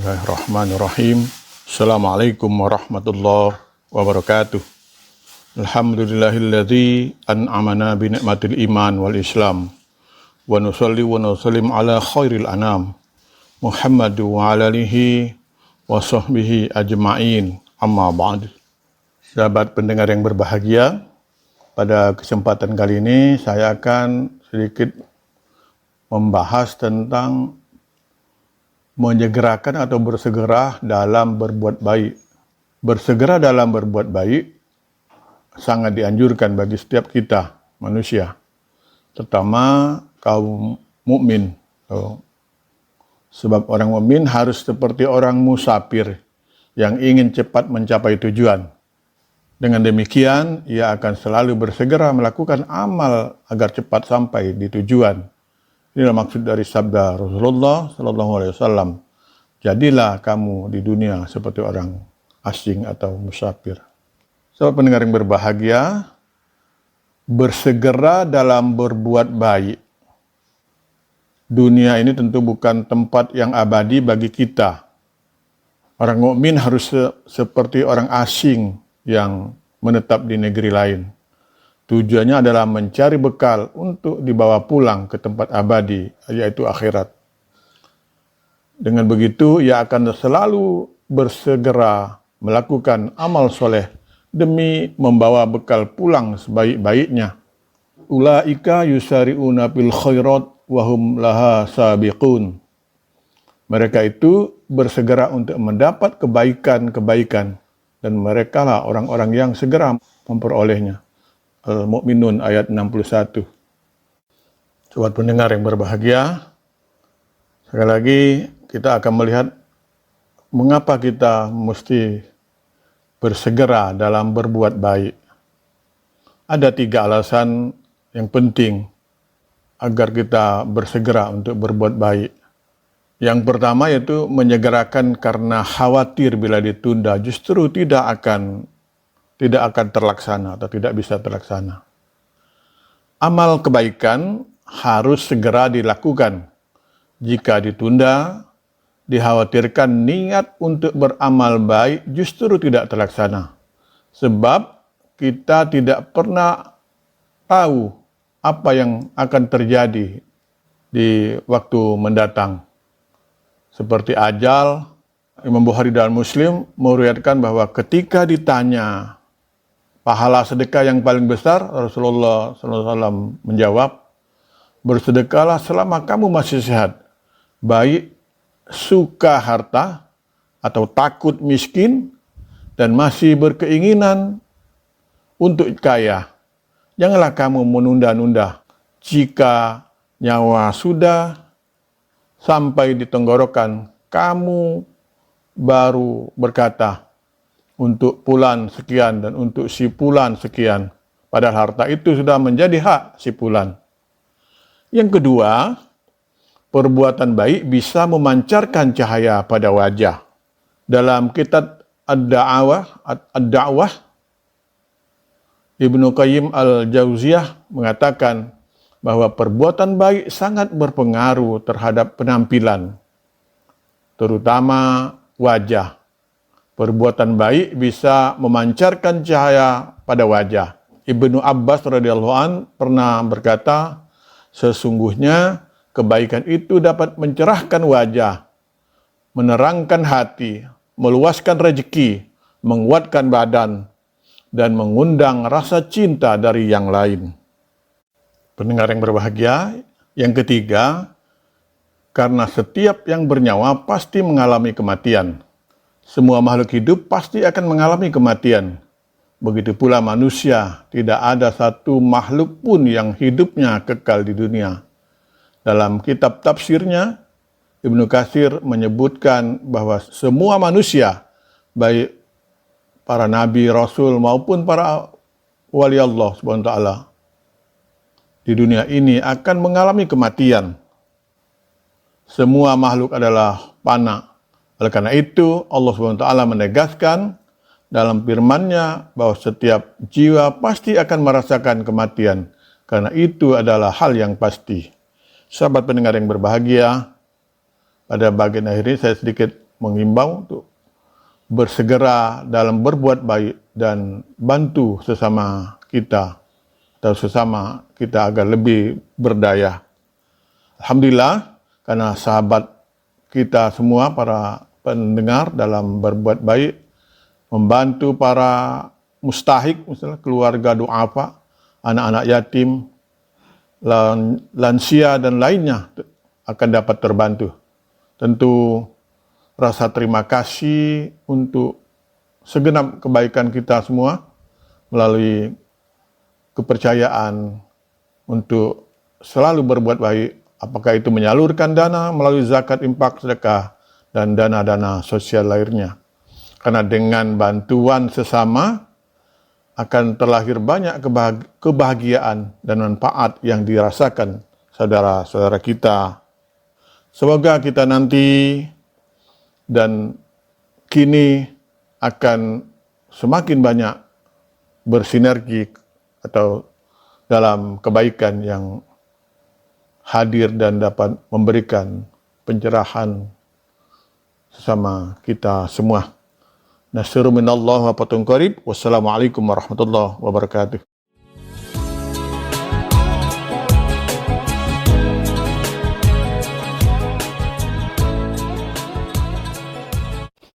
Bismillahirrahmanirrahim. Assalamualaikum warahmatullahi wabarakatuh. Alhamdulillahilladzi an'amana bi ni'matil iman wal islam. Wa nusalli wa nusallim ala khairil anam. Muhammad wa ala alihi wa sahbihi ajma'in. Amma ba'd. Sahabat pendengar yang berbahagia, pada kesempatan kali ini saya akan sedikit membahas tentang menyegerakan atau bersegera dalam berbuat baik. Bersegera dalam berbuat baik sangat dianjurkan bagi setiap kita manusia, terutama kaum mukmin. Sebab orang mukmin harus seperti orang musafir yang ingin cepat mencapai tujuan. Dengan demikian, ia akan selalu bersegera melakukan amal agar cepat sampai di tujuan. Inilah maksud dari sabda Rasulullah SAW. Jadilah kamu di dunia seperti orang asing atau musafir. Sahabat pendengar yang berbahagia, bersegera dalam berbuat baik. Dunia ini tentu bukan tempat yang abadi bagi kita. Orang mukmin harus seperti orang asing yang menetap di negeri lain. Tujuannya adalah mencari bekal untuk dibawa pulang ke tempat abadi, yaitu akhirat. Dengan begitu, ia akan selalu bersegera melakukan amal soleh demi membawa bekal pulang sebaik-baiknya. Ulaika yusari'una fil khairat wa hum laha sabiqun. Mereka itu bersegera untuk mendapat kebaikan-kebaikan, dan mereka lah orang-orang yang segera memperolehnya. Al-Mu'minun ayat 61. Sobat pendengar yang berbahagia, sekali lagi kita akan melihat mengapa kita mesti bersegera dalam berbuat baik. Ada 3 alasan yang penting agar kita bersegera untuk berbuat baik. Yang pertama yaitu menyegerakan karena khawatir bila ditunda justru tidak akan terlaksana atau tidak bisa terlaksana. Amal kebaikan harus segera dilakukan. Jika ditunda, dikhawatirkan niat untuk beramal baik justru tidak terlaksana. Sebab kita tidak pernah tahu apa yang akan terjadi di waktu mendatang. Seperti ajal, Imam Bukhari dan Muslim meriwayatkan bahwa ketika ditanya pahala sedekah yang paling besar, Rasulullah SAW menjawab, bersedekahlah selama kamu masih sehat, baik suka harta atau takut miskin dan masih berkeinginan untuk kaya. Janganlah kamu menunda-nunda. Jika nyawa sudah sampai di tenggorokan, kamu baru berkata, untuk pulan sekian dan untuk si pulan sekian. Padahal harta itu sudah menjadi hak si pulan. Yang kedua, perbuatan baik bisa memancarkan cahaya pada wajah. Dalam kitab Ad-Da'wah, Ibnu Qayyim al-Jauziyah mengatakan bahwa perbuatan baik sangat berpengaruh terhadap penampilan, terutama wajah. Perbuatan baik bisa memancarkan cahaya pada wajah. Ibnu Abbas radhiyallahu an pernah berkata, sesungguhnya kebaikan itu dapat mencerahkan wajah, menerangkan hati, meluaskan rezeki, menguatkan badan, dan mengundang rasa cinta dari yang lain. Pendengar yang berbahagia, yang ketiga, karena setiap yang bernyawa pasti mengalami kematian. Semua makhluk hidup pasti akan mengalami kematian. Begitu pula manusia, tidak ada satu makhluk pun yang hidupnya kekal di dunia. Dalam kitab tafsirnya, Ibnu Katsir menyebutkan bahwa semua manusia, baik para nabi, rasul maupun para wali Allah SWT, di dunia ini akan mengalami kematian. Semua makhluk adalah fana. Oleh karena itu, Allah SWT menegaskan dalam firman-Nya bahwa setiap jiwa pasti akan merasakan kematian, karena itu adalah hal yang pasti. Sahabat pendengar yang berbahagia, pada bagian akhir ini saya sedikit mengimbau untuk bersegera dalam berbuat baik dan bantu sesama kita atau sesama kita agar lebih berdaya. Alhamdulillah, karena sahabat kita semua, para pendengar dalam berbuat baik, membantu para mustahik, misalnya keluarga duafa, anak-anak yatim, lansia dan lainnya akan dapat terbantu. Tentu rasa terima kasih untuk segenap kebaikan kita semua melalui kepercayaan untuk selalu berbuat baik, apakah itu menyalurkan dana melalui zakat, infak, sedekah, dan dana-dana sosial lainnya. Karena dengan bantuan sesama akan terlahir banyak kebahagiaan dan manfaat yang dirasakan saudara-saudara kita. Semoga kita nanti dan kini akan semakin banyak bersinergi atau dalam kebaikan yang hadir dan dapat memberikan pencerahan sesama kita semua. Nasrun minallah wa fatun qarib. Wassalamualaikum warahmatullahi wabarakatuh.